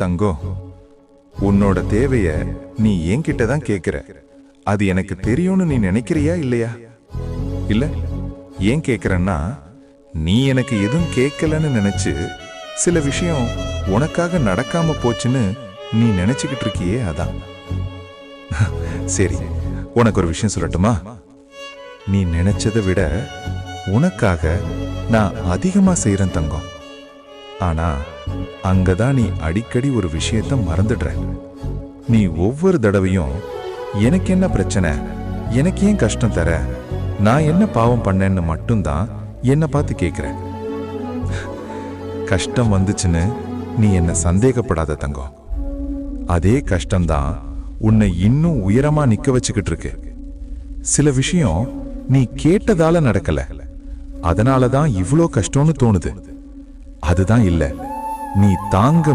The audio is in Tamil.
தங்கம், உன்னோட தேவைய நீ என்கிட்ட தான் கேக்குற. அது எனக்கு தெரியும்னு நீ நினைக்கிறியா இல்லையா? இல்ல, ஏன் கேக்குறன்னா, நீ எனக்கு எதுவும் கேட்கலன்னு நினைச்சு சில விஷயம் உனக்காக நடக்காம போச்சுன்னு நீ நினைச்சுக்கிட்டு இருக்கியே, அதான். சரி, உனக்கு ஒரு விஷயம் சொல்லட்டுமா? நீ நினைச்சதை விட உனக்காக நான் அதிகமா செய்யறேன் தங்கம். ஆனா அங்கதான் நீ அடிக்கடி ஒரு விஷயத்த மறந்துடுற. நீ ஒவ்வொரு தடவையும் எனக்கு என்ன பிரச்சனை, எனக்கு ஏன் கஷ்டம் தர, நான் என்ன பாவம் பண்ணேன்னு மட்டும்தான் என்ன பார்த்து கேட்கிற. கஷ்டம் வந்துச்சுன்னு நீ என்ன சந்தேகப்படாத தங்கம். அதே கஷ்டம்தான் உன்னை இன்னும் உயரமா நிக்க வச்சுக்கிட்டு இருக்கு. சில விஷயம் நீ கேட்டதால நடக்கல, அதனாலதான் இவ்ளோ கஷ்டம்னு தோணுது. அதுதான் இல்ல, நீ தாங்க